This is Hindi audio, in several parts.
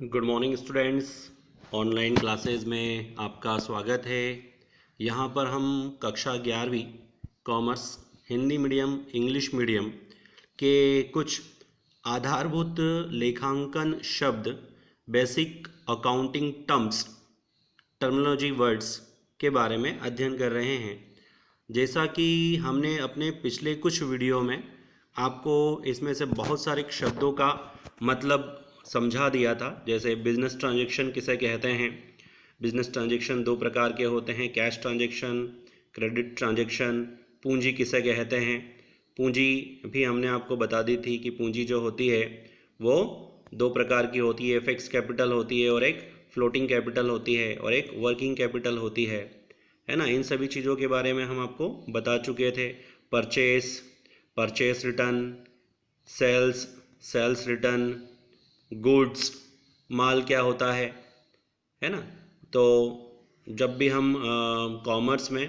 Good morning students. Online classes में आपका स्वागत है। यहाँ पर हम कक्षा 11वीं commerce Hindi medium English medium के कुछ आधारभूत लेखांकन शब्द बेसिक अकाउंटिंग टर्मिनोलॉजी वर्ड्स के बारे में अध्ययन कर रहे हैं। जैसा कि हमने अपने पिछले कुछ वीडियो में आपको इसमें से बहुत सारे शब्दों का मतलब समझा दिया था, जैसे बिजनेस ट्रांजैक्शन किसे कहते हैं। बिजनेस ट्रांजैक्शन दो प्रकार के होते हैं, कैश ट्रांजैक्शन, क्रेडिट ट्रांजैक्शन। पूंजी किसे कहते हैं, पूंजी भी हमने आपको बता दी थी कि पूंजी जो होती है वो दो प्रकार की होती है, फिक्स कैपिटल होती है और एक फ्लोटिंग कैपिटल होती है और एक वर्किंग कैपिटल होती है ना। इन सभी चीज़ों के बारे में हम आपको बता चुके थे। Purchase return, sales return, goods माल क्या होता है ना। तो जब भी हम कॉमर्स में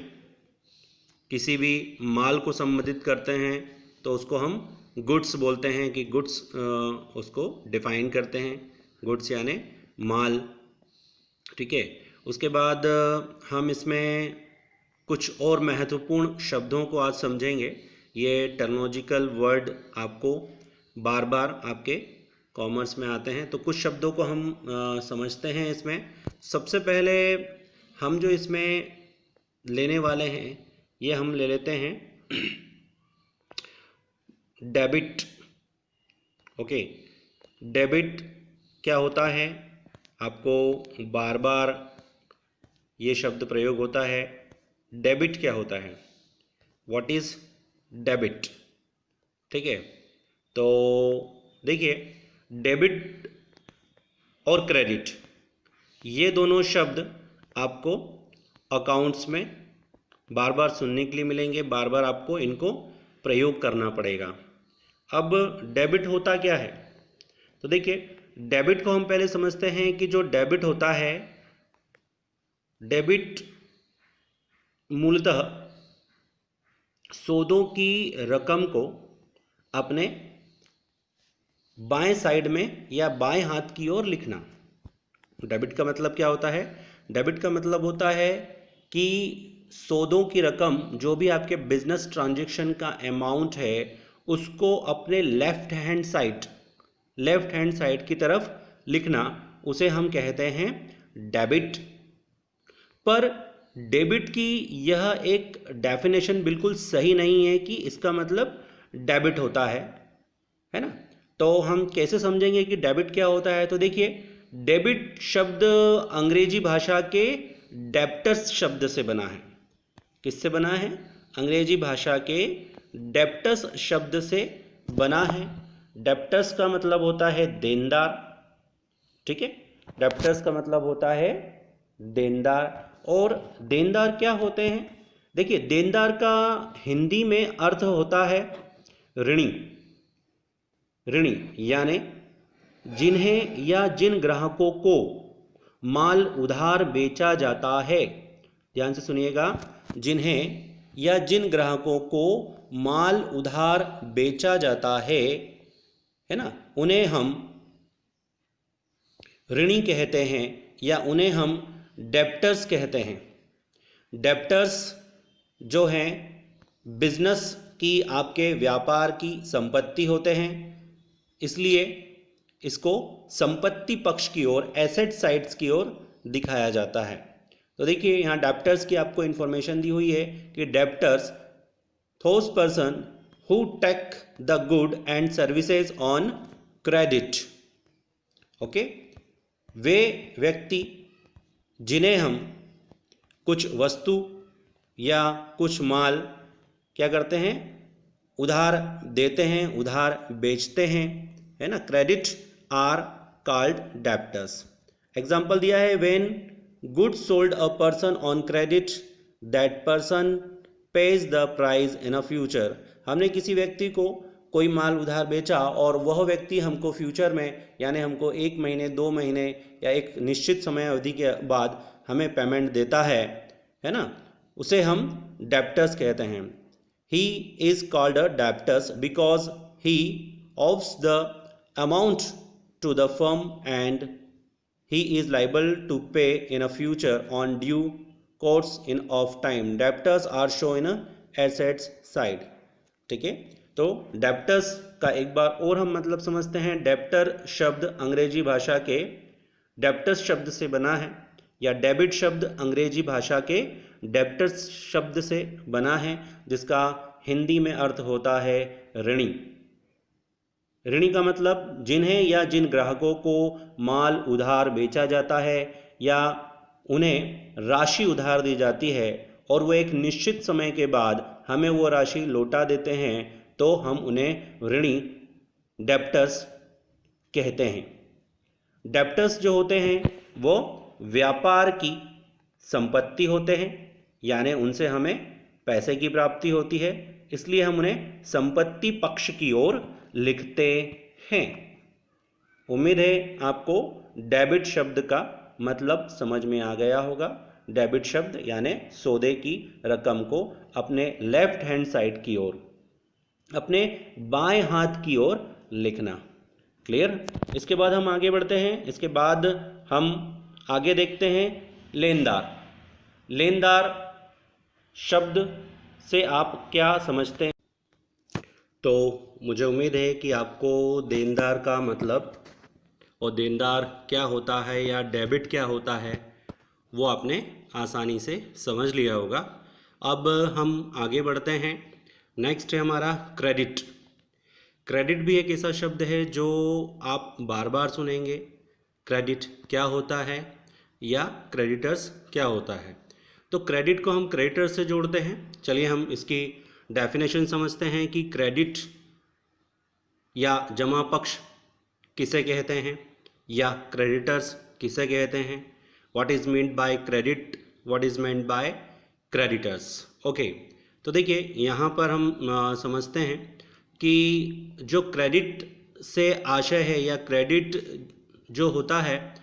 किसी भी माल को संबंधित करते हैं तो उसको हम गुड्स बोलते हैं कि गुड्स उसको डिफाइन करते हैं, गुड्स यानी माल। ठीक है। उसके बाद हम इसमें कुछ और महत्वपूर्ण शब्दों को आज समझेंगे। ये टर्मिनोलॉजिकल वर्ड आपको बार बार आपके कॉमर्स में आते हैं, तो कुछ शब्दों को हम समझते हैं इसमें। सबसे पहले हम जो इसमें लेने वाले हैं ये हम ले लेते हैं डेबिट। ओके, डेबिट क्या होता है, आपको बार बार ये शब्द प्रयोग होता है। डेबिट क्या होता है, व्हाट इज डेबिट। ठीक है, तो देखिए डेबिट और क्रेडिट ये दोनों शब्द आपको अकाउंट्स में बार बार सुनने के लिए मिलेंगे, बार बार आपको इनको प्रयोग करना पड़ेगा। अब डेबिट होता क्या है, तो देखिए डेबिट को हम पहले समझते हैं कि जो डेबिट होता है, डेबिट मूलतः सौदों की रकम को अपने बाएं साइड में या बाएं हाथ की ओर लिखना। डेबिट का मतलब क्या होता है, डेबिट का मतलब होता है कि सौदों की रकम जो भी आपके बिजनेस ट्रांजैक्शन का अमाउंट है उसको अपने लेफ्ट हैंड साइड की तरफ लिखना, उसे हम कहते हैं डेबिट। पर डेबिट की यह एक डेफिनेशन बिल्कुल सही नहीं है कि इसका मतलब डेबिट होता है ना। तो हम कैसे समझेंगे कि डेबिट क्या होता है, तो देखिए डेबिट शब्द अंग्रेजी भाषा के डेप्टर्स शब्द से बना है। किससे बना है, अंग्रेजी भाषा के डेप्टर्स शब्द से बना है। डेप्टर्स का मतलब होता है देनदार। ठीक है, डेप्टर्स का मतलब होता है देनदार। और देनदार क्या होते हैं, देखिए देनदार का हिंदी में अर्थ होता है ऋणी। ऋणी यानी जिन्हें या जिन ग्राहकों को माल उधार बेचा जाता है, ध्यान से सुनिएगा, जिन्हें या जिन ग्राहकों को माल उधार बेचा जाता है ना, उन्हें हम ऋणी कहते हैं या उन्हें हम डेप्टर्स कहते हैं। डेप्टर्स जो हैं बिजनेस की, आपके व्यापार की संपत्ति होते हैं, इसलिए इसको संपत्ति पक्ष की ओर, एसेट साइड्स की ओर दिखाया जाता है। तो देखिए यहाँ डेप्टर्स की आपको इंफॉर्मेशन दी हुई है कि debtors those person who take the good and services on credit। Okay, वे व्यक्ति जिन्हें हम कुछ वस्तु या कुछ माल क्या करते हैं, उधार देते हैं, उधार बेचते हैं, है ना। Credit are called debtors. Example दिया है, when goods sold a person on credit that person pays the price in a future. हमने किसी व्यक्ति को कोई माल उधार बेचा और वह व्यक्ति हमको फ्यूचर में, यानी हमको 1 महीने 2 महीने या एक निश्चित समय अवधि के बाद हमें पेमेंट देता है ना, उसे हम डेप्टर्स कहते हैं। He is called a debtors because he owes the amount to the firm and he is liable to pay in a future on due course in of time. Debtors are shown in a assets side. ठीक है, तो डेप्टर्स का एक बार और हम मतलब समझते हैं। डेप्टर शब्द अंग्रेजी भाषा के डेप्टर्स शब्द से बना है, या डेबिट शब्द अंग्रेजी भाषा के डेप्टर्स शब्द से बना है, जिसका हिंदी में अर्थ होता है ऋणी। ऋणी का मतलब जिन्हें या जिन ग्राहकों को माल उधार बेचा जाता है या उन्हें राशि उधार दी जाती है और वो एक निश्चित समय के बाद हमें वो राशि लौटा देते हैं, तो हम उन्हें ऋणी डेप्टर्स कहते हैं। डेप्टर्स जो होते हैं वो व्यापार की संपत्ति होते हैं, यानी उनसे हमें पैसे की प्राप्ति होती है, इसलिए हम उन्हें संपत्ति पक्ष की ओर लिखते हैं। उम्मीद है आपको डेबिट शब्द का मतलब समझ में आ गया होगा। डेबिट शब्द यानी सौदे की रकम को अपने लेफ्ट हैंड साइड की ओर, अपने बाएं हाथ की ओर लिखना। क्लियर? इसके बाद हम आगे बढ़ते हैं। इसके बाद हम आगे देखते हैं लेनदार। लेनदार शब्द से आप क्या समझते हैं? तो मुझे उम्मीद है कि आपको देनदार का मतलब और देनदार क्या होता है या डेबिट क्या होता है वो आपने आसानी से समझ लिया होगा। अब हम आगे बढ़ते हैं। नेक्स्ट है हमारा क्रेडिट। क्रेडिट भी एक ऐसा शब्द है जो आप बार बार सुनेंगे। क्रेडिट क्या होता है या क्रेडिटर्स क्या होता है। तो क्रेडिट को हम क्रेडिटर्स से जोड़ते हैं। चलिए हम इसकी डेफिनेशन समझते हैं कि क्रेडिट या जमा पक्ष किसे कहते हैं या क्रेडिटर्स किसे कहते हैं। What is meant by credit, what is meant by creditors. Okay, तो देखिए यहाँ पर हम समझते हैं कि जो क्रेडिट से आशय है या क्रेडिट जो होता है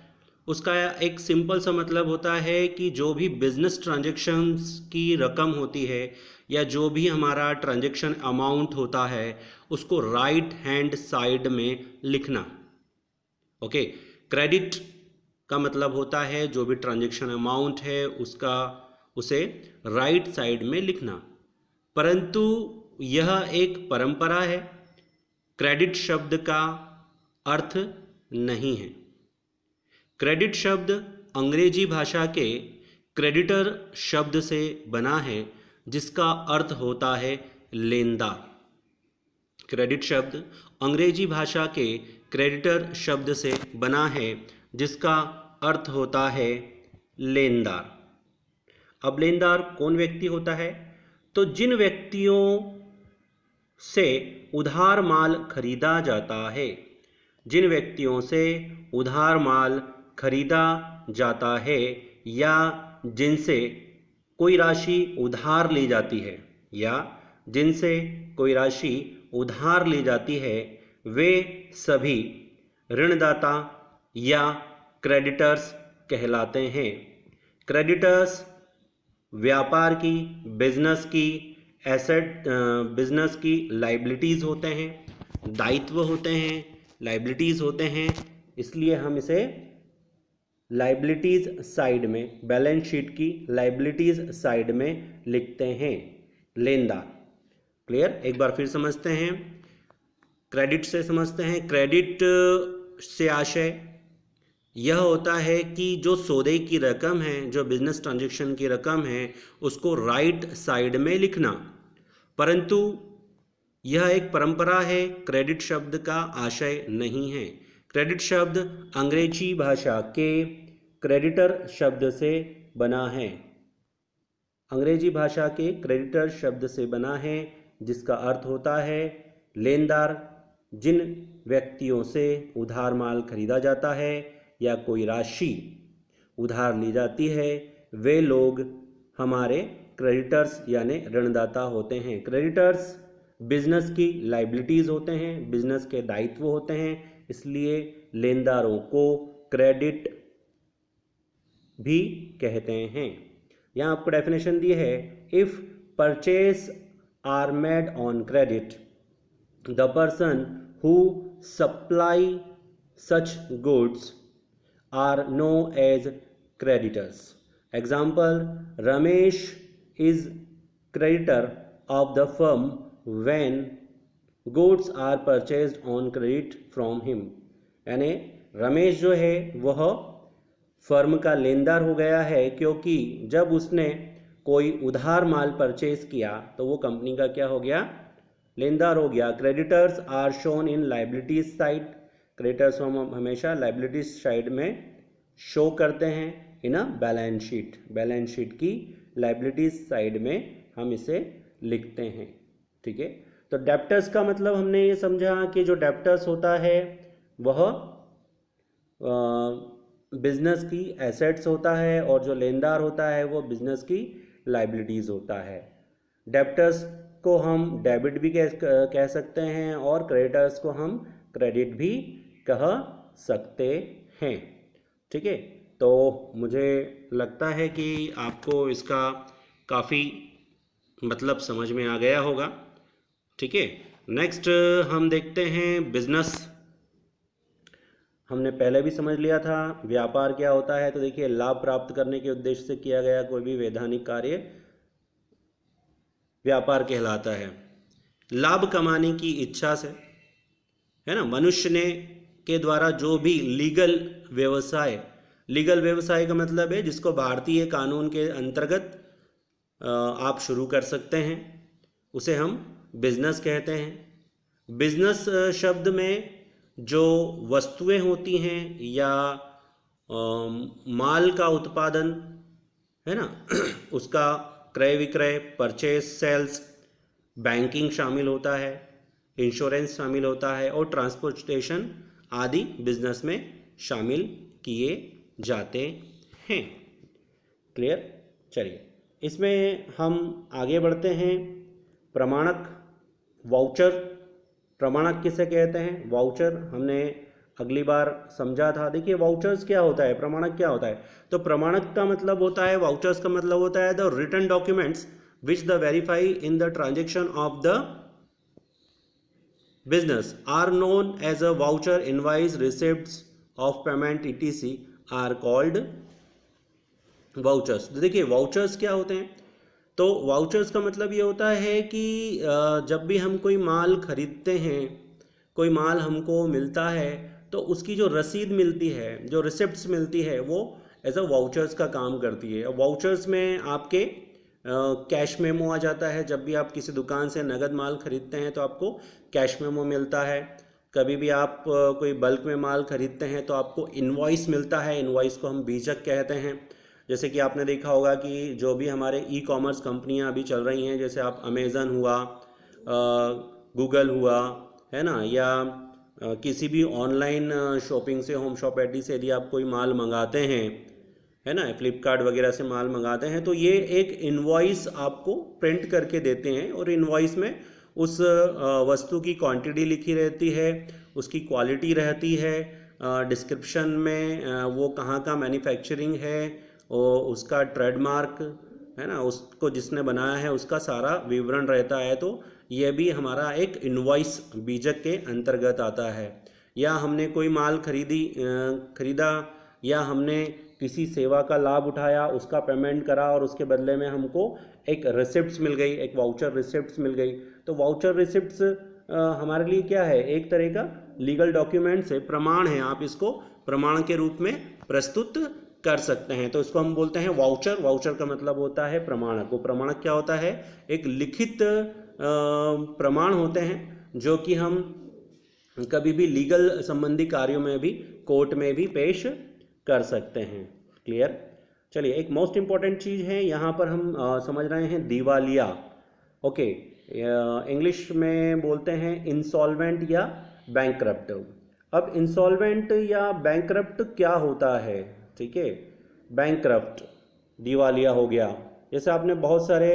उसका एक सिंपल सा मतलब होता है कि जो भी बिजनेस ट्रांजैक्शंस की रकम होती है या जो भी हमारा ट्रांजैक्शन अमाउंट होता है उसको राइट हैंड साइड में लिखना। ओके, क्रेडिट का मतलब होता है जो भी ट्रांजैक्शन अमाउंट है उसे राइट साइड में लिखना। परंतु यह एक परंपरा है, क्रेडिट शब्द का अर्थ नहीं है। क्रेडिट शब्द अंग्रेजी भाषा के क्रेडिटर शब्द से बना है जिसका अर्थ होता है लेनदार। क्रेडिट शब्द अंग्रेजी भाषा के क्रेडिटर शब्द से बना है जिसका अर्थ होता है लेनदार। अब लेनदार कौन व्यक्ति होता है? तो जिन व्यक्तियों से उधार माल खरीदा जाता है, जिन व्यक्तियों से उधार माल खरीदा जाता है या जिनसे कोई राशि उधार ली जाती है या जिनसे कोई राशि उधार ली जाती है, वे सभी ऋणदाता या क्रेडिटर्स कहलाते हैं। क्रेडिटर्स व्यापार की, बिजनेस की लाइबिलिटीज़ होते हैं, दायित्व होते हैं, लाइबिलिटीज़ होते हैं, इसलिए हम इसे लाइबिलिटीज़ साइड में, बैलेंस शीट की लाइबिलिटीज़ साइड में लिखते हैं लेनदार। क्लियर? एक बार फिर समझते हैं, क्रेडिट से समझते हैं। क्रेडिट से आशय यह होता है कि जो सौदे की रकम है, जो बिजनेस ट्रांजैक्शन की रकम है, उसको राइट साइड में लिखना। परंतु यह एक परंपरा है, क्रेडिट शब्द का आशय नहीं है। क्रेडिट शब्द अंग्रेजी भाषा के क्रेडिटर शब्द से बना है, अंग्रेजी भाषा के क्रेडिटर शब्द से बना है जिसका अर्थ होता है लेनदार। जिन व्यक्तियों से उधार माल खरीदा जाता है या कोई राशि उधार ली जाती है, वे लोग हमारे क्रेडिटर्स यानी ऋणदाता होते हैं। क्रेडिटर्स बिजनेस की लाइबिलिटीज़ होते हैं, बिजनेस के दायित्व होते हैं, इसलिए लेनदारों को क्रेडिट भी कहते हैं। यहाँ आपको डेफिनेशन दी है, if purchase are made on credit the person who supply such goods are known as creditors. Example, Ramesh is creditor of the firm when gooड्स are purchased on credit from him. यानी रमेश जो है वह फर्म का लेनदार हो गया है क्योंकि जब उसने कोई उधार माल परचेज किया तो वो कंपनी का क्या हो गया, लेनदार हो गया। Creditors are shown in liabilities side, creditors हम हमेशा लाइबिलिटीज साइड में शो करते हैं in a balance sheet, balance sheet की लाइबिलिटीज साइड में हम इसे लिखते हैं। ठीक है, तो डेप्टर्स का मतलब हमने ये समझा कि जो डेप्टर्स होता है वह बिजनेस की एसेट्स होता है और जो लेनदार होता है वो बिजनेस की लाइबिलिटीज़ होता है। डेप्टर्स को हम डेबिट भी कह सकते हैं और क्रेडिटर्स को हम क्रेडिट भी कह सकते हैं। ठीक है, तो मुझे लगता है कि आपको इसका काफ़ी मतलब समझ में आ गया होगा। ठीक है, नेक्स्ट हम देखते हैं बिजनेस। हमने पहले भी समझ लिया था व्यापार क्या होता है। तो देखिए, लाभ प्राप्त करने के उद्देश्य से किया गया कोई भी वैधानिक कार्य व्यापार कहलाता है। लाभ कमाने की इच्छा से, है ना, मनुष्य ने के द्वारा जो भी लीगल व्यवसाय का मतलब है जिसको भारतीय कानून के अंतर्गत आप शुरू कर सकते हैं, उसे हम बिजनेस कहते हैं। बिजनेस शब्द में जो वस्तुएं होती हैं या माल का उत्पादन है ना उसका क्रय विक्रय, परचेज सेल्स, बैंकिंग शामिल होता है, इंश्योरेंस शामिल होता है और ट्रांसपोर्टेशन आदि बिजनेस में शामिल किए जाते हैं। क्लियर? चलिए, इसमें हम आगे बढ़ते हैं। प्रमाणक, वाउचर। प्रमाणक किसे कहते हैं? वाउचर हमने अगली बार समझा था। देखिए, वाउचर्स क्या होता है, प्रमाणक क्या होता है। तो प्रमाणक का मतलब होता है, वाउचर्स का मतलब होता है the written documents which the verify in the transaction of the business are known as a voucher, invoice, receipts of payment etc are called vouchers. देखिए, वाउचर्स क्या होते हैं। तो वाउचर्स का मतलब ये होता है कि जब भी हम कोई माल खरीदते हैं, कोई माल हमको मिलता है तो उसकी जो रसीद मिलती है, जो रिसिप्ट्स मिलती है, वो एज अ वाउचर्स का काम करती है। वाउचर्स में आपके कैश मेमो आ जाता है। जब भी आप किसी दुकान से नगद माल खरीदते हैं तो आपको कैश मेमो मिलता है। कभी भी आप कोई बल्क में माल खरीदते हैं तो आपको इनवॉइस मिलता है। इनवॉइस को हम बीजक कहते हैं। जैसे कि आपने देखा होगा कि जो भी हमारे ई कॉमर्स कंपनियां अभी चल रही हैं, जैसे आप अमेज़न हुआ, गूगल हुआ, है ना, या किसी भी ऑनलाइन शॉपिंग से, होम शॉप एडी से यदि आप कोई माल मंगाते हैं, है ना, फ्लिपकार्ट वगैरह से माल मंगाते हैं, तो ये एक इनवॉइस आपको प्रिंट करके देते हैं और इनवॉइस में उस वस्तु की क्वांटिटी लिखी रहती है, उसकी क्वालिटी रहती है, डिस्क्रिप्शन में वो कहाँ का मैन्युफैक्चरिंग है और उसका ट्रेडमार्क, है ना, उसको जिसने बनाया है उसका सारा विवरण रहता है। तो यह भी हमारा एक इनवॉइस बीजक के अंतर्गत आता है। या हमने कोई माल खरीदा या हमने किसी सेवा का लाभ उठाया, उसका पेमेंट करा और उसके बदले में हमको एक रिसिप्ट्स मिल गई, एक वाउचर रिसिप्ट्स मिल गई। तो वाउचर रिसिप्ट्स हमारे लिए क्या है, एक तरह का लीगल डॉक्यूमेंट्स है, प्रमाण है। आप इसको प्रमाण के रूप में प्रस्तुत कर सकते हैं। तो इसको हम बोलते हैं वाउचर। वाउचर का मतलब होता है प्रमाणक। वो प्रमाणक क्या होता है, एक लिखित प्रमाण होते हैं जो कि हम कभी भी लीगल संबंधी कार्यों में भी, कोर्ट में भी पेश कर सकते हैं। क्लियर? चलिए, एक मोस्ट इंपॉर्टेंट चीज़ है यहाँ पर हम समझ रहे हैं, दिवालिया। ओके, इंग्लिश में बोलते हैं इंसॉल्वेंट या बैंकक्रप्ट। अब इंसॉल्वेंट या बैंकक्रप्ट क्या होता है? ठीक है, बैंकक्रप्ट, दिवालिया हो गया। जैसे आपने बहुत सारे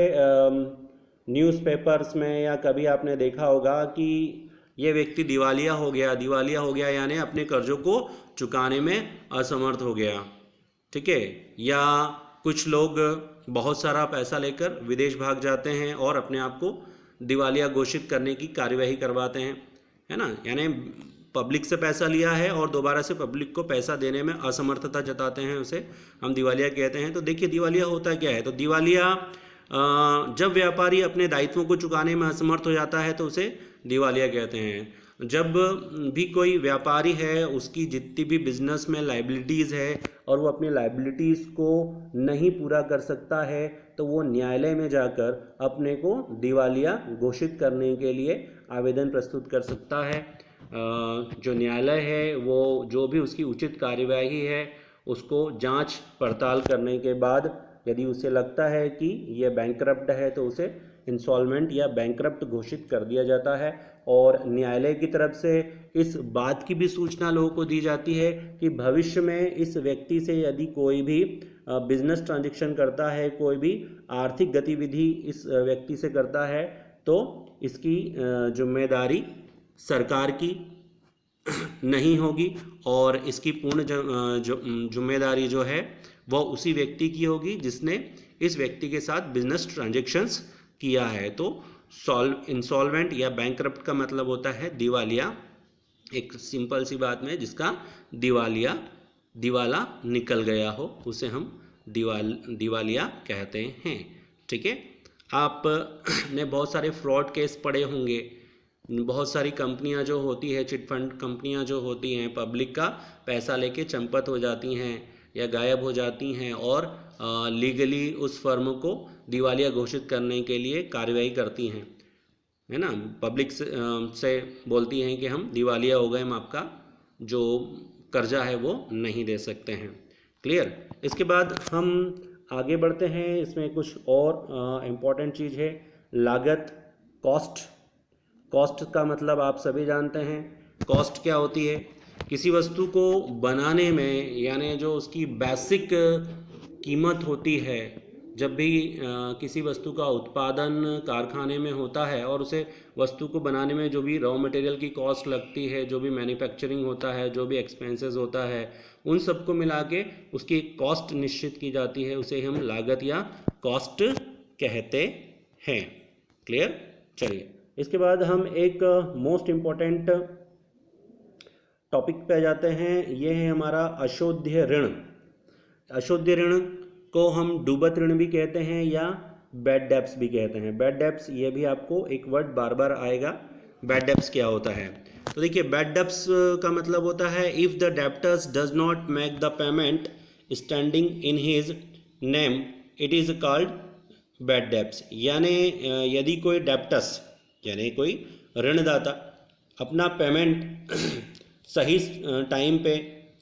न्यूज़पेपर्स में या कभी आपने देखा होगा कि ये व्यक्ति दिवालिया हो गया यानी अपने कर्जों को चुकाने में असमर्थ हो गया। ठीक है, या कुछ लोग बहुत सारा पैसा लेकर विदेश भाग जाते हैं और अपने आप को दिवालिया घोषित करने की कार्यवाही करवाते हैं, है ना। यानी पब्लिक से पैसा लिया है और दोबारा से पब्लिक को पैसा देने में असमर्थता जताते हैं, उसे हम दिवालिया कहते हैं। तो देखिए दिवालिया होता क्या है, तो दिवालिया जब व्यापारी अपने दायित्वों को चुकाने में असमर्थ हो जाता है तो उसे दिवालिया कहते हैं। जब भी कोई व्यापारी है, उसकी जितनी भी बिजनेस में लाइबिलिटीज़ है और वो अपनी लाइबिलिटीज़ को नहीं पूरा कर सकता है तो वो न्यायालय में जाकर अपने को दिवालिया घोषित करने के लिए आवेदन प्रस्तुत कर सकता है। जो न्यायालय है वो जो भी उसकी उचित कार्यवाही है उसको जांच पड़ताल करने के बाद यदि उसे लगता है कि यह बैंकरप्ट है तो उसे इंसॉल्वेंट या बैंकरप्ट घोषित कर दिया जाता है। और न्यायालय की तरफ से इस बात की भी सूचना लोगों को दी जाती है कि भविष्य में इस व्यक्ति से यदि कोई भी बिजनेस ट्रांजैक्शन करता है, कोई भी आर्थिक गतिविधि इस व्यक्ति से करता है तो इसकी जिम्मेदारी सरकार की नहीं होगी और इसकी पूर्ण जिम्मेदारी जो है वह उसी व्यक्ति की होगी जिसने इस व्यक्ति के साथ बिजनेस ट्रांजैक्शंस किया है। तो इंसॉल्वेंट या बैंकरप्ट का मतलब होता है दिवालिया, एक सिंपल सी बात में जिसका दिवाला निकल गया हो उसे हम दिवालिया कहते हैं। ठीक है, आप ने बहुत सारे फ्रॉड केस पढ़े होंगे। बहुत सारी कंपनियां जो होती है, चिटफंड कंपनियां जो होती हैं, पब्लिक का पैसा लेके चंपत हो जाती हैं या गायब हो जाती हैं और लीगली उस फर्म को दिवालिया घोषित करने के लिए कार्रवाई करती हैं, है ना। पब्लिक से बोलती हैं कि हम दिवालिया हो गए, हम आपका जो कर्जा है वो नहीं दे सकते हैं। क्लियर। इसके बाद हम आगे बढ़ते हैं। इसमें कुछ और इम्पॉर्टेंट चीज़ है, लागत, कॉस्ट। कॉस्ट का मतलब आप सभी जानते हैं। कॉस्ट क्या होती है, किसी वस्तु को बनाने में यानी जो उसकी बेसिक कीमत होती है, जब भी किसी वस्तु का उत्पादन कारखाने में होता है और उसे वस्तु को बनाने में जो भी रॉ मटेरियल की कॉस्ट लगती है, जो भी मैन्युफैक्चरिंग होता है, जो भी एक्सपेंसेस होता है, उन सबको मिला के उसकी कॉस्ट निश्चित की जाती है, उसे हम लागत या कॉस्ट कहते हैं। क्लियर। चलिए, इसके बाद हम एक मोस्ट इम्पॉर्टेंट टॉपिक पे जाते हैं। ये है हमारा अशोध्य ऋण। अशोध्य ऋण को हम डूबत ऋण भी कहते हैं या बैड डेब्ट्स भी कहते हैं। बैड डेब्ट्स, ये भी आपको एक वर्ड बार बार आएगा। बैड डेब्ट्स क्या होता है, तो देखिए बैड डेब्ट्स का मतलब होता है if the debtors does not make the payment standing in his name it is called bad debts. यानी यदि कोई डेप्टर्स यानी कोई ऋणदाता अपना पेमेंट सही टाइम पे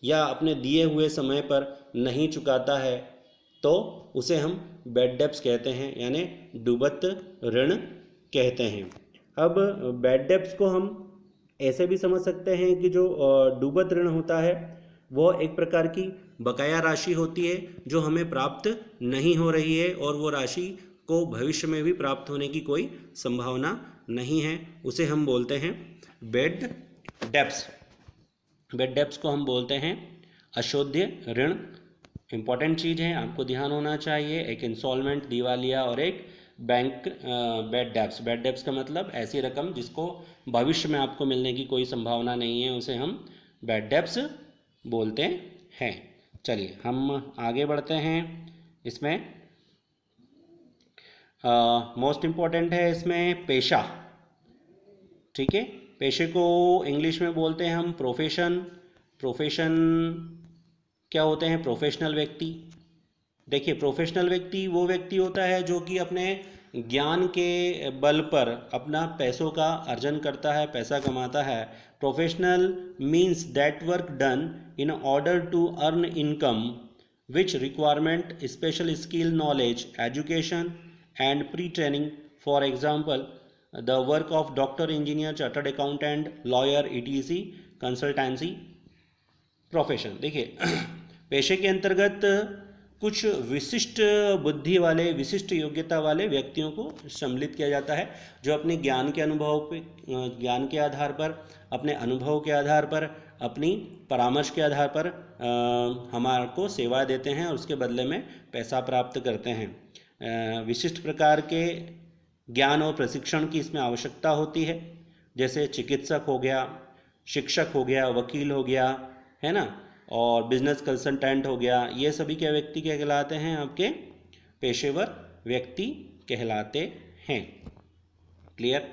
या अपने दिए हुए समय पर नहीं चुकाता है तो उसे हम बैड डेब्ट्स कहते हैं, यानी डूबत ऋण कहते हैं। अब बैड डेब्ट्स को हम ऐसे भी समझ सकते हैं कि जो डूबत ऋण होता है वो एक प्रकार की बकाया राशि होती है जो हमें प्राप्त नहीं हो रही है और वो राशि को भविष्य में भी प्राप्त होने की कोई संभावना नहीं है, उसे हम बोलते हैं बैड डेब्ट्स। बैड डेब्ट्स को हम बोलते हैं अशोध्य ऋण। इम्पॉर्टेंट चीज़ है, आपको ध्यान होना चाहिए, एक इंसॉल्वेंट, दिवालिया और एक bank bad debts. Bad debts का मतलब ऐसी रकम जिसको भविष्य में आपको मिलने की कोई संभावना नहीं है, उसे हम बैड डेब्ट्स बोलते हैं। चलिए हम आगे बढ़ते हैं। इसमें मोस्ट इम्पॉर्टेंट है इसमें पेशा। ठीक है, पेशे को इंग्लिश में बोलते हैं हम प्रोफेशन। प्रोफेशन क्या होते हैं, प्रोफेशनल व्यक्ति। देखिए प्रोफेशनल व्यक्ति वो व्यक्ति होता है जो कि अपने ज्ञान के बल पर अपना पैसों का अर्जन करता है, पैसा कमाता है। Professional means that work done in order to earn income which requirement special skill, knowledge, education and pre training. For example the work of doctor, engineer, chartered accountant, lawyer, ETC, consultancy profession. देखिए पेशे के अंतर्गत कुछ विशिष्ट बुद्धि वाले, विशिष्ट योग्यता वाले व्यक्तियों को सम्मिलित किया जाता है जो अपने ज्ञान के आधार पर, अपने अनुभव के आधार पर, अपनी परामर्श के आधार पर हमारे को सेवा देते हैं और उसके बदले में पैसा प्राप्त करते हैं। विशिष्ट प्रकार के ज्ञान और प्रशिक्षण की इसमें आवश्यकता होती है, जैसे चिकित्सक हो गया, शिक्षक हो गया, वकील हो गया, है ना, और बिजनेस कंसल्टेंट हो गया, ये सभी क्या व्यक्ति क्या कहलाते हैं, आपके पेशेवर व्यक्ति कहलाते हैं। क्लियर।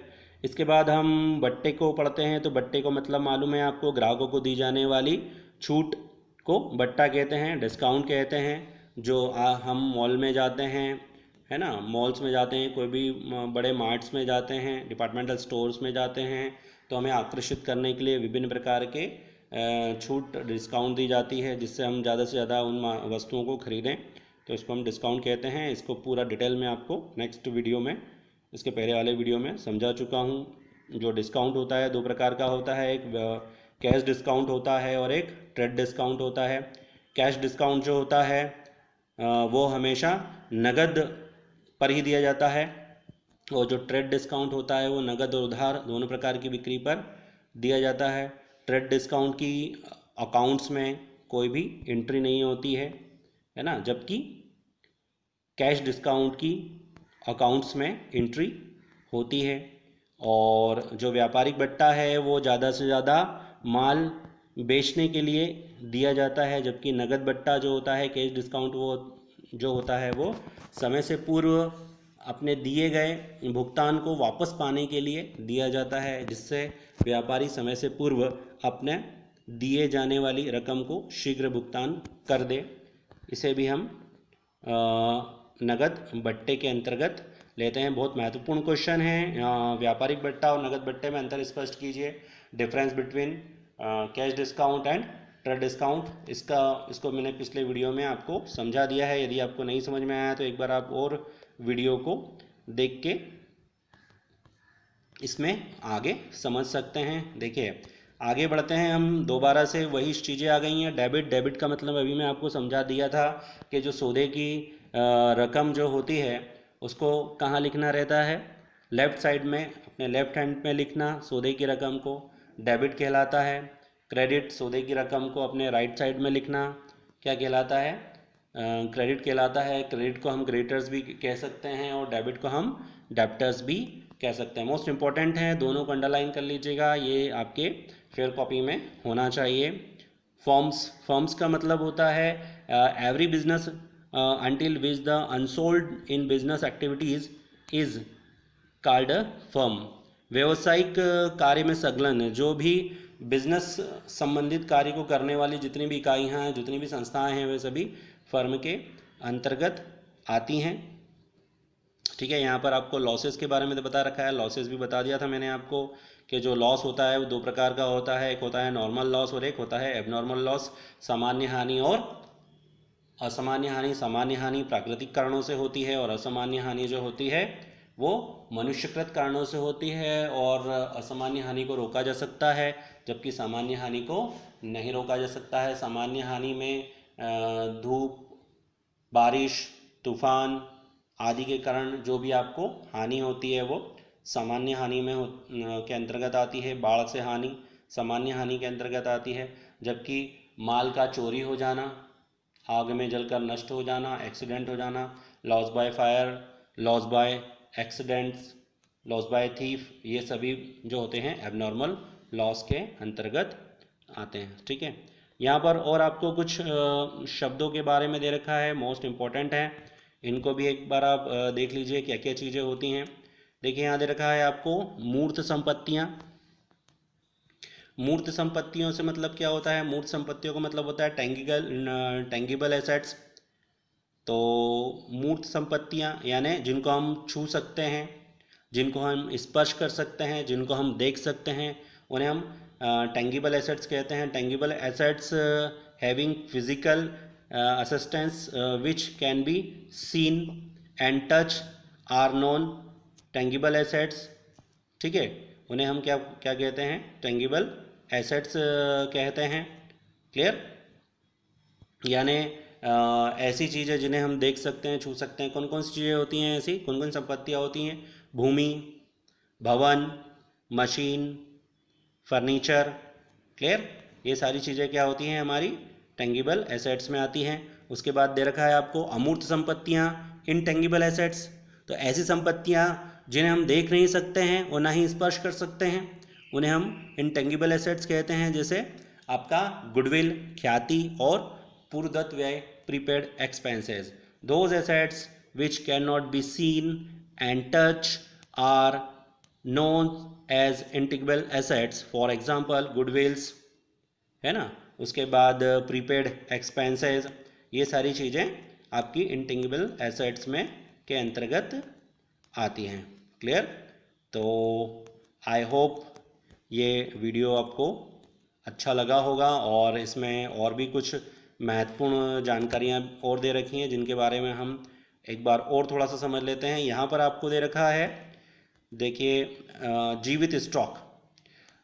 इसके बाद हम बट्टे को पढ़ते हैं। तो बट्टे को मतलब मालूम है आपको, ग्राहकों को दी जाने वाली छूट को बट्टा कहते हैं, डिस्काउंट कहते हैं। जो हम मॉल में जाते हैं, है ना, मॉल्स में जाते हैं, कोई भी बड़े मार्ट्स में जाते हैं, डिपार्टमेंटल स्टोर्स में जाते हैं, तो हमें आकर्षित करने के लिए विभिन्न प्रकार के छूट डिस्काउंट दी जाती है, जिससे हम ज़्यादा से ज़्यादा उन वस्तुओं को खरीदें, तो इसको हम डिस्काउंट कहते हैं। इसको पूरा डिटेल में आपको नेक्स्ट वीडियो में, इसके पहले वाले वीडियो में समझा चुका हूँ। जो डिस्काउंट होता है दो प्रकार का होता है, एक कैश डिस्काउंट होता है और एक ट्रेड डिस्काउंट होता है। कैश डिस्काउंट जो होता है वो हमेशा नगद पर ही दिया जाता है, और जो ट्रेड डिस्काउंट होता है वो नगद और उधार दोनों प्रकार की बिक्री पर दिया जाता है। ट्रेड डिस्काउंट की अकाउंट्स में कोई भी एंट्री नहीं होती है ना, जबकि कैश डिस्काउंट की अकाउंट्स में एंट्री होती है। और जो व्यापारिक बट्टा है वो ज़्यादा से ज़्यादा माल बेचने के लिए दिया जाता है, जबकि नगद बट्टा जो होता है, कैश डिस्काउंट, वो जो होता है वो समय से पूर्व अपने दिए गए भुगतान को वापस पाने के लिए दिया जाता है, जिससे व्यापारी समय से पूर्व अपने दिए जाने वाली रकम को शीघ्र भुगतान कर दे। इसे भी हम नगद बट्टे के अंतर्गत लेते हैं। बहुत महत्वपूर्ण क्वेश्चन है। व्यापारिक बट्टा और नगद बट्टे में अंतर स्पष्ट कीजिए। Difference between cash discount and trade discount, इसको मैंने पिछले वीडियो में आपको समझा दिया है। यदि आपको नहीं समझ में आया तो एक बार आप और वीडियो को देख के इसमें आगे समझ सकते हैं। देखिए आगे बढ़ते हैं हम, दोबारा से वही चीज़ें आ गई हैं। डेबिट का मतलब अभी मैं आपको समझा दिया था कि जो सौदे की रकम जो होती है उसको कहाँ लिखना रहता है, लेफ़्ट साइड में, अपने लेफ़्ट हैंड में लिखना सौदे की रकम को डेबिट कहलाता है। क्रेडिट, सौदे की रकम को अपने राइट साइड में लिखना क्या कहलाता है, क्रेडिट कहलाता है। क्रेडिट को हम क्रेडिटर्स भी कह सकते हैं और डेबिट को हम डेब्टर्स भी कह सकते हैं। मोस्ट इंपॉर्टेंट है, दोनों को अंडरलाइन कर लीजिएगा, ये आपके फेयर कॉपी में होना चाहिए। फॉर्म्स का मतलब होता है every business until which the unsold in business activities is called a firm। व्यवसायिक कार्य में संलग्न जो भी बिजनेस संबंधित कार्य को करने वाली जितनी भी इकाइयाँ हैं, जितनी भी संस्थाएं हैं, वे सभी फर्म के अंतर्गत आती हैं। ठीक है, यहाँ पर आपको लॉसेस के बारे में तो बता रखा है, लॉसेस भी बता दिया था मैंने आपको कि जो लॉस होता है वो दो प्रकार का होता है, एक होता है नॉर्मल लॉस और एक होता है एबनॉर्मल लॉस। सामान्य हानि और असामान्य हानि। सामान्य हानि प्राकृतिक कारणों से होती है और असामान्य हानि जो होती है वो मनुष्यकृत कारणों से होती है, और असामान्य हानि को रोका जा सकता है जबकि सामान्य हानि को नहीं रोका जा सकता है। सामान्य हानि में धूप, बारिश, तूफान आदि के कारण जो भी आपको हानि होती है वो सामान्य हानि में के अंतर्गत आती है। बाढ़ से हानि सामान्य हानि के अंतर्गत आती है, जबकि माल का चोरी हो जाना, आग में जलकर नष्ट हो जाना, एक्सीडेंट हो जाना, loss by fire, loss by accidents, loss by thief, ये सभी जो होते हैं एबनॉर्मल लॉस के अंतर्गत आते हैं। ठीक है, यहाँ पर और आपको कुछ शब्दों के बारे में दे रखा है, मोस्ट इम्पॉर्टेंट है, इनको भी एक बार आप देख लीजिए क्या क्या चीज़ें होती हैं। देखिए यहाँ दे रखा है आपको मूर्त संपत्तियाँ। मूर्त संपत्तियों से मतलब क्या होता है, मूर्त संपत्तियों का मतलब होता है टेंगिबल एसेट्स। तो मूर्त संपत्तियां यानी जिनको हम छू सकते हैं, जिनको हम स्पर्श कर सकते हैं, जिनको हम देख सकते हैं, उन्हें हम टेंगिबल एसेट्स कहते हैं। Tangible assets having physical assistance which can be seen and touch are non tangible assets. ठीक है, उन्हें हम क्या क्या कहते हैं, टेंगिबल एसेट्स कहते हैं। क्लियर, यानी ऐसी चीज़ें जिन्हें हम देख सकते हैं, छू सकते हैं। कौन कौन सी चीज़ें होती हैं ऐसी, कौन कौन संपत्तियाँ होती हैं, भूमि, भवन, मशीन, फर्नीचर। क्लियर, ये सारी चीज़ें क्या होती हैं, हमारी टेंगिबल एसेट्स में आती हैं। उसके बाद दे रखा है आपको अमूर्त संपत्तियाँ, इनटेंगिबल एसेट्स। तो ऐसी संपत्तियाँ जिन्हें हम देख नहीं सकते हैं और ना ही स्पर्श कर सकते हैं, उन्हें हम इंटेंगिबल एसेट्स कहते हैं, जैसे आपका गुडविल, ख्याति और पूर्वदत्त व्यय, prepaid expenses. Those assets which can not be seen and touch are known as intangible assets, for example goodwills, है ना, उसके बाद प्रीपेड एक्सपेंसेस, ये सारी चीज़ें आपकी इंटेंगिबल एसेट्स में के अंतर्गत आती हैं। क्लियर? तो आई होप ये वीडियो आपको अच्छा लगा होगा और इसमें और भी कुछ महत्वपूर्ण जानकारियाँ और दे रखी हैं जिनके बारे में हम एक बार और थोड़ा सा समझ लेते हैं। यहाँ पर आपको दे रखा है, देखिए, जीवित स्टॉक।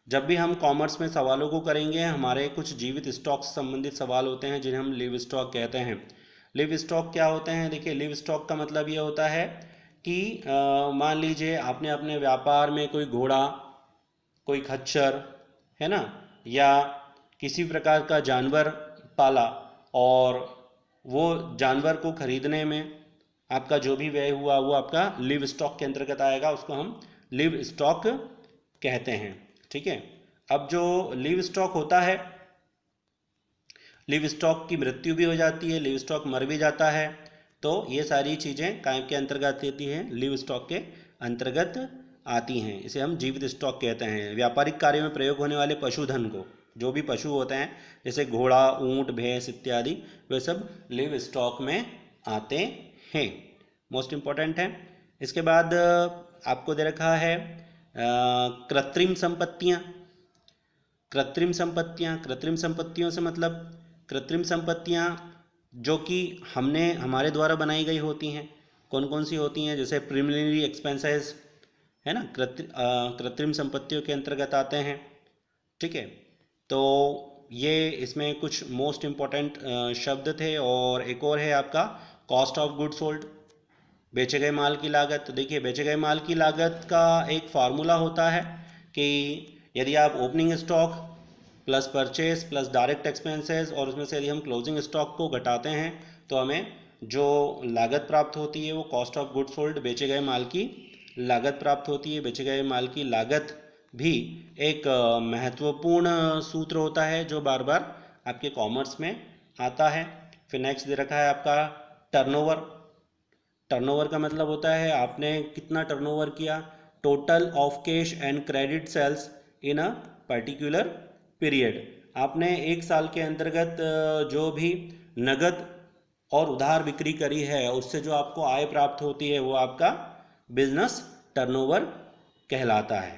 जब भी हम कॉमर्स में सवालों को करेंगे, हमारे कुछ जीवित स्टॉक से संबंधित सवाल होते हैं जिन्हें हम लिव स्टॉक कहते हैं। लिव स्टॉक क्या होते हैं? देखिए, लिव स्टॉक का मतलब ये होता है कि मान लीजिए आपने अपने व्यापार में कोई घोड़ा, कोई खच्चर, है ना, या किसी प्रकार का जानवर पाला और वो जानवर को खरीदने में आपका जो भी व्यय हुआ वो आपका लिव स्टॉक के अंतर्गत आएगा, उसको हम लिव स्टॉक कहते हैं। ठीक है। अब जो लिव स्टॉक होता है, लिव स्टॉक की मृत्यु भी हो जाती है, लिव स्टॉक मर भी जाता है, तो ये सारी चीज़ें कायम के अंतर्गत आती हैं, लिव स्टॉक के अंतर्गत आती हैं। इसे हम जीवित स्टॉक कहते हैं। व्यापारिक कार्यों में प्रयोग होने वाले पशुधन को, जो भी पशु होते हैं जैसे घोड़ा, ऊंट, भैंस इत्यादि, वे सब लिव स्टॉक में आते हैं। मोस्ट इम्पॉर्टेंट है। इसके बाद आपको दे रखा है कृत्रिम संपत्तियाँ। कृत्रिम संपत्तियों से मतलब कृत्रिम संपत्तियाँ जो कि हमारे द्वारा बनाई गई होती हैं, कौन कौन सी होती हैं? जैसे प्रिलिमिनरी एक्सपेंसेस, है ना, कृत्रिम संपत्तियों के अंतर्गत आते हैं। ठीक है। तो ये इसमें कुछ मोस्ट इम्पॉर्टेंट शब्द थे। और एक और है आपका कॉस्ट ऑफ गुड सोल्ड, बेचे गए माल की लागत। तो देखिए, बेचे गए माल की लागत का एक फार्मूला होता है कि यदि आप opening stock plus purchase plus direct expenses और उसमें से यदि हम क्लोजिंग स्टॉक को घटाते हैं तो हमें जो लागत प्राप्त होती है वो कॉस्ट ऑफ गुड सोल्ड, बेचे गए माल की लागत प्राप्त होती है। बेचे गए माल की लागत भी एक महत्वपूर्ण सूत्र होता है जो बार बार आपके कॉमर्स में आता है। फिर नेक्स्ट दे रखा है आपका टर्नओवर। टर्नओवर का मतलब होता है आपने कितना टर्नओवर किया, total of cash and credit sales in a particular period. आपने एक साल के अंतर्गत जो भी नगद और उधार बिक्री करी है उससे जो आपको आय प्राप्त होती है वो आपका बिजनेस टर्नओवर कहलाता है।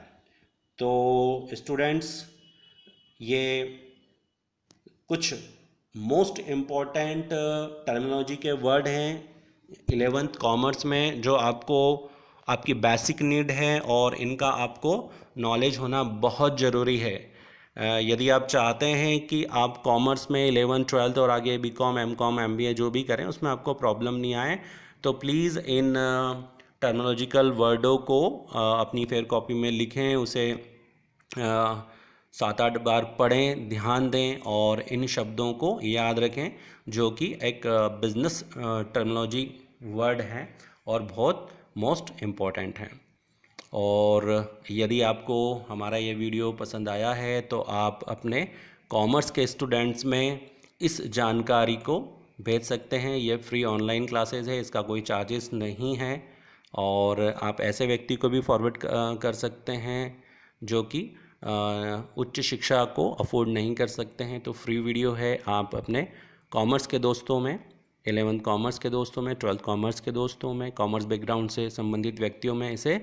तो स्टूडेंट्स, ये कुछ मोस्ट इम्पॉर्टेंट टर्मिनोलॉजी के वर्ड हैं 11th कॉमर्स में जो आपको आपकी बेसिक नीड है और इनका आपको नॉलेज होना बहुत ज़रूरी है। यदि आप चाहते हैं कि आप कॉमर्स में 11th 12th और आगे बीकॉम, एमकॉम, एमबीए जो भी करें उसमें आपको प्रॉब्लम नहीं आए, तो प्लीज़ इन टर्मिनोलॉजिकल वर्डों को अपनी फेयर कॉपी में लिखें, उसे 7-8 बार पढ़ें, ध्यान दें और इन शब्दों को याद रखें जो कि एक बिजनेस टर्मिनोलॉजी वर्ड है और बहुत मोस्ट इम्पॉर्टेंट है। और यदि आपको हमारा ये वीडियो पसंद आया है तो आप अपने कॉमर्स के स्टूडेंट्स में इस जानकारी को भेज सकते हैं। ये फ्री ऑनलाइन क्लासेस है, इसका कोई चार्जेस नहीं है और आप ऐसे व्यक्ति को भी फॉरवर्ड कर सकते हैं जो कि उच्च शिक्षा को अफोर्ड नहीं कर सकते हैं। तो फ्री वीडियो है, आप अपने कॉमर्स के दोस्तों में, 11th कॉमर्स के दोस्तों में, 12th कॉमर्स के दोस्तों में, कॉमर्स बैकग्राउंड से संबंधित व्यक्तियों में इसे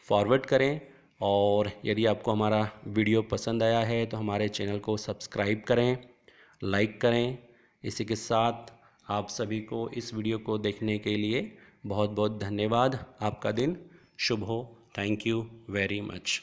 फॉरवर्ड करें। और यदि आपको हमारा वीडियो पसंद आया है तो हमारे चैनल को सब्सक्राइब करें, लाइक करें। इसी के साथ आप सभी को इस वीडियो को देखने के लिए बहुत बहुत धन्यवाद। आपका दिन शुभ हो। Thank you very much.